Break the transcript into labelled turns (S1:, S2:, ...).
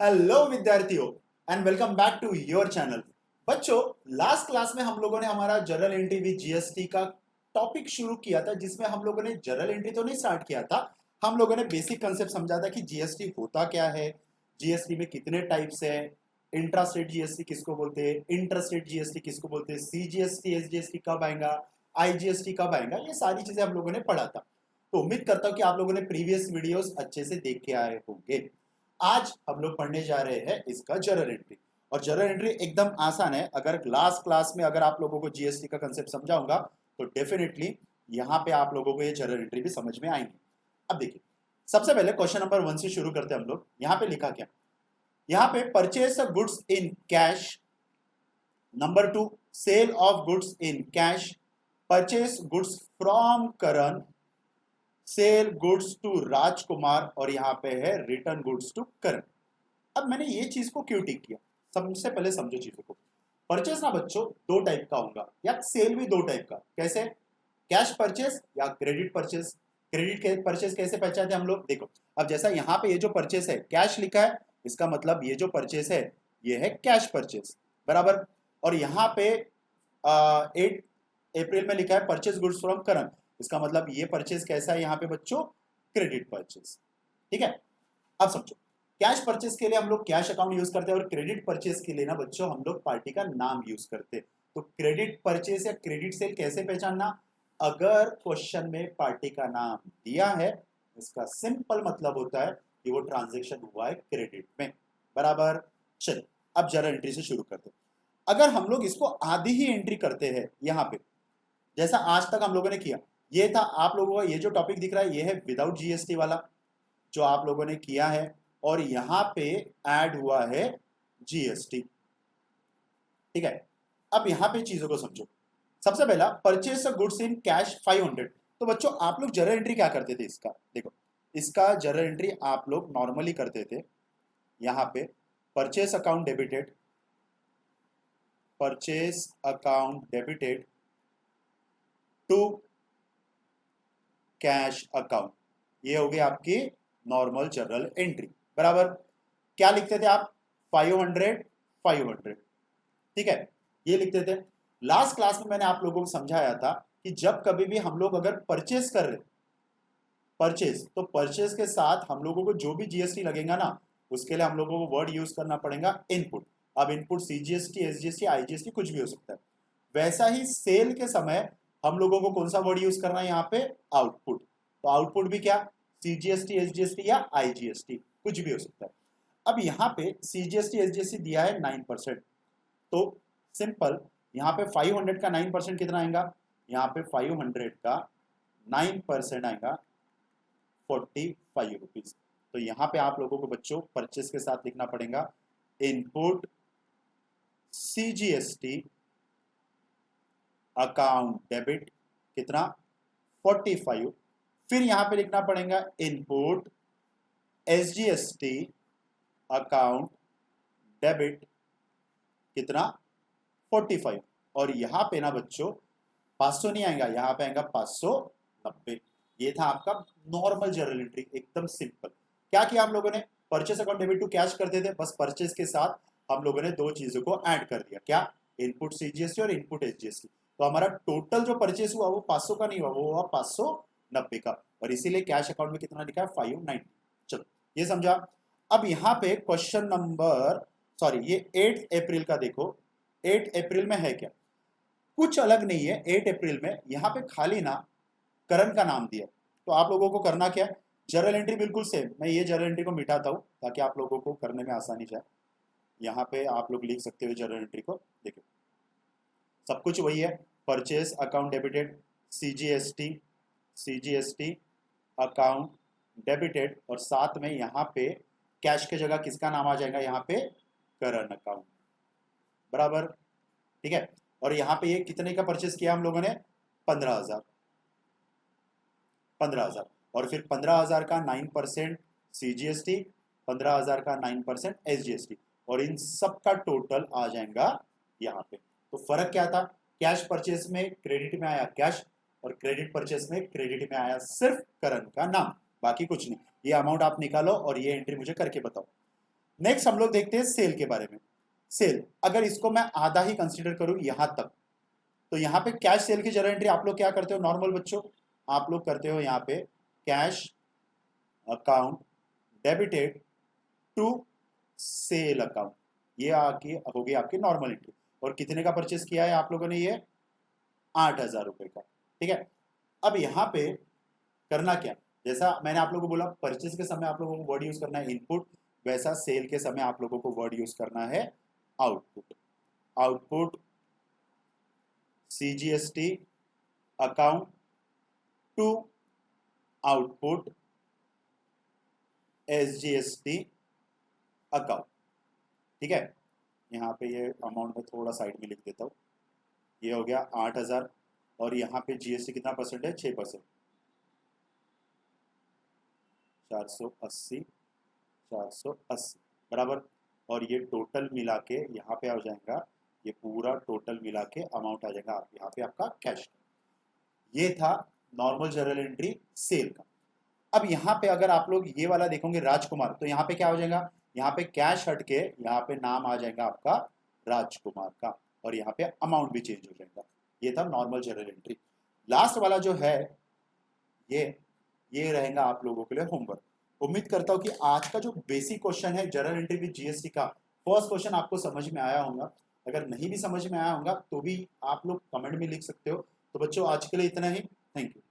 S1: Hello विद्यार्थियों and welcome back to your channel. बच्चों, last class में हम लोगों ने हमारा जर्नल एंट्री विद जीएसटी का टॉपिक शुरू किया था, जिसमें हम लोगों ने जर्नल एंट्री तो नहीं स्टार्ट किया था। हम लोगों ने बेसिक कंसेप्ट समझा था कि जीएसटी होता क्या है, जीएसटी में कितने टाइप्स है, इंट्रा स्टेट जीएसटी किसको बोलते हैं, इंटर स्टेट जीएसटी किसको बोलते हैं, सीजीएसटी एसजीएसटी कब आएगा, आईजीएसटी कब आएगा, ये सारी चीजें हम लोगों ने पढ़ा था। तो उम्मीद करता हूँ कि आप लोगों ने प्रीवियस वीडियोस अच्छे से देख के आए होंगे। आज हम लोग पढ़ने जा रहे हैं इसका जर्नल एंट्री। और जर्नल एंट्री एकदम आसान है। अगर लास्ट क्लास में अगर आप लोगों को जीएसटी का कंसेप्ट समझाऊंगा तो डेफिनेटली यहाँ पे आप लोगों को ये जर्नल एंट्री भी समझ में आएंगे। अब देखिए, सबसे पहले क्वेश्चन नंबर 1 से शुरू करते हैं हम लोग। यहाँ पे लिखा क्या, यहाँ पे purchase goods in cash, number 2 sale of goods in cash, purchase goods from Karan, sale goods to Rajkumar, और यहाँ पे है रिटर्न गुड्स टू करण। अब मैंने ये चीज को क्यों टिक किया, सबसे पहले समझो चीजों को। परचेस ना बच्चों दो टाइप का होगा, या सेल भी दो टाइप का। कैसे? कैश परचेस या क्रेडिट परचेस। क्रेडिट के परचेस कैसे पहचानते हम लोग, देखो। अब जैसा यहाँ पे ये जो परचेस है कैश लिखा है, इसका मतलब ये जो परचेस है ये है कैश परचेस, बराबर। और यहाँ पे 8 अप्रैल में लिखा है परचेस गुड्स फ्रॉम करण, इसका मतलब ये परचेस कैसा है यहाँ पे बच्चों, क्रेडिट परचेस। ठीक है, अब समझो। कैश परचेस के लिए हम लोग कैश अकाउंट यूज करते हैं, और क्रेडिट परचेस के लिए ना बच्चों हम लोग पार्टी का नाम यूज करते हैं। तो क्रेडिट परचेस या क्रेडिट सेल कैसे पहचानना, अगर क्वेश्चन में पार्टी का नाम दिया है, इसका सिंपल मतलब होता है कि वो ट्रांजेक्शन हुआ है क्रेडिट में, बराबर। चलिए अब जरा एंट्री से शुरू करते हैं। अगर हम लोग इसको आधी ही एंट्री करते हैं यहाँ पे, जैसा आज तक हम लोगों ने किया, ये था आप लोगों का ये जो टॉपिक दिख रहा है ये है विदाउट जीएसटी वाला जो आप लोगों ने किया है, और यहां पे ऐड हुआ है जीएसटी। ठीक है, अब यहां पे चीजों को समझो। सबसे पहला परचेस गुड्स इन कैश 500। तो बच्चों आप लोग जर्नल एंट्री क्या करते थे इसका, देखो। इसका जर्नल एंट्री आप लोग नॉर्मली करते थे। यहां पे purchase account debited, purchase account debited to cash account, ये हो गई आपकी नॉर्मल जर्नल एंट्री, बराबर। क्या लिखते थे आप, 500 500। ठीक है, ये लिखते थे। लास्ट क्लास में मैंने आप लोगों को समझाया था कि जब कभी भी हम लोग अगर परचेस कर रहे, परचेस, तो परचेस के साथ हम लोगों को जो भी जीएसटी लगेगा ना, उसके लिए हम लोगों को वर्ड यूज करना पड़ेगा इनपुट। अब इनपुट सीजीएसटी एसजीएसटी आईजीएसटी कुछ भी हो सकता है। वैसा ही सेल के समय हम लोगों को कौन सा वर्ड यूज करना है यहाँ पे, आउटपुट। तो आउटपुट भी क्या, सीजीएसटी एसजीएसटी या आईजीएसटी कुछ भी हो सकता है। अब यहाँ पे सीजीएसटी एसजीएसटी दिया है 9%, तो सिंपल यहाँ पे 500 का 9% कितना आएगा, यहाँ पे 500 का 9% आएगा 45 रुपीज। तो यहाँ पे आप लोगों को बच्चों परचेस के साथ लिखना पड़ेगा इनपुट सीजीएसटी अकाउंट डेबिट कितना, 45। फिर यहां पे लिखना पड़ेगा इनपुट एसजीएसटी अकाउंट डेबिट कितना, 45। और यहां पे ना बच्चों 500 नहीं आएगा, यहां पे आएगा 590। ये था आपका नॉर्मल जर्नल एंट्री, एकदम सिंपल। क्या किया हम लोगों ने, purchase account debit to cash करते थे, बस परचेस के साथ हम लोगों ने दो चीजों को ऐड कर दिया, क्या, इनपुट सीजीएसटी और इनपुट एसजीएसटी। तो हमारा टोटल जो परचेस हुआ वो 500 का नहीं हुआ, वो हुआ 590 का, और इसीलिए कैश अकाउंट में कितना लिखा है, 590। चलो ये समझा। अब यहाँ पे क्वेश्चन नंबर, सॉरी ये 8 अप्रैल का देखो। 8 अप्रैल में है क्या, कुछ अलग नहीं है। 8 अप्रैल में यहाँ पे खाली ना करण का नाम दिया। तो आप लोगों को करना क्या है, जर्नल एंट्री बिल्कुल सेम। मैं ये जर्नल एंट्री को मिटाता हूँ ताकि आप लोगों को करने में आसानी जाए। यहाँ पे आप लोग लिख सकते हो जर्नल एंट्री को, देखो सब कुछ वही है। Purchase account debited CGST, CGST account debited, और साथ में यहाँ पे कैश के जगह किसका नाम आ जाएगा, यहाँ पे करंट अकाउंट, बराबर। ठीक है, और यहाँ पे ये कितने का परचेस किया हम लोगों ने, 15,000। 15,000 और फिर 15,000 का 9% सीजीएसटी, 15,000 का 9% एसजीएसटी, और इन सब का टोटल आ जाएगा यहाँ पे। तो फर्क क्या था, कैश परचेस में क्रेडिट में आया कैश, और क्रेडिट परचेस में क्रेडिट में आया सिर्फ करंट का नाम, बाकी कुछ नहीं। ये अमाउंट आप निकालो और ये एंट्री मुझे करके बताओ। नेक्स्ट हम लोग देखते हैं सेल के बारे में। सेल, अगर इसको मैं आधा ही कंसीडर करूं यहां तक, तो यहाँ पे कैश सेल की जर्नल एंट्री आप लोग क्या करते हो नॉर्मल बच्चों, आप लोग करते हो यहाँ पे cash account debited to sale account, ये आपकी हो गई आपकी नॉर्मल एंट्री। और कितने का परचेस किया है आप लोगों ने, ये 8,000 रुपए का, ठीक है। अब यहाँ पे करना क्या, जैसा मैंने आप लोगों को बोला परचेस के समय आप लोगों को वर्ड यूज करना है इनपुट, वैसा सेल के समय आप लोगों को वर्ड यूज करना है output. Output CGST account to output SGST account, ठीक है। यहाँ पे ये अमाउंट में थोड़ा साइड में लिख देता हूँ, ये हो गया 8,000 और यहाँ पे GST कितना परसेंट है, 6%, 480 480 बराबर। और ये टोटल मिला के यहाँ पे आ जाएगा, ये पूरा टोटल मिला के अमाउंट आ जाएगा आप यहाँ पे आपका कैश। ये था नॉर्मल जर्नल एंट्री सेल का। अब यहाँ पे अगर आप लोग ये वाला देखोगे राजकुमार, तो यहाँ पे क्या हो जाएगा, यहाँ पे कैश हट के यहाँ पे नाम आ जाएगा आपका राजकुमार का, और यहाँ पे अमाउंट भी चेंज हो जाएगा। ये था नॉर्मल जर्नल एंट्री। लास्ट वाला जो है ये रहेगा आप लोगों के लिए होमवर्क। उम्मीद करता हूँ कि आज का जो बेसिक क्वेश्चन है जर्नल एंट्री विद GST का फर्स्ट क्वेश्चन आपको समझ में आया होगा। अगर नहीं भी समझ में आया होगा तो भी आप लोग कमेंट में लिख सकते हो। तो बच्चों आज के लिए इतना ही, थैंक यू।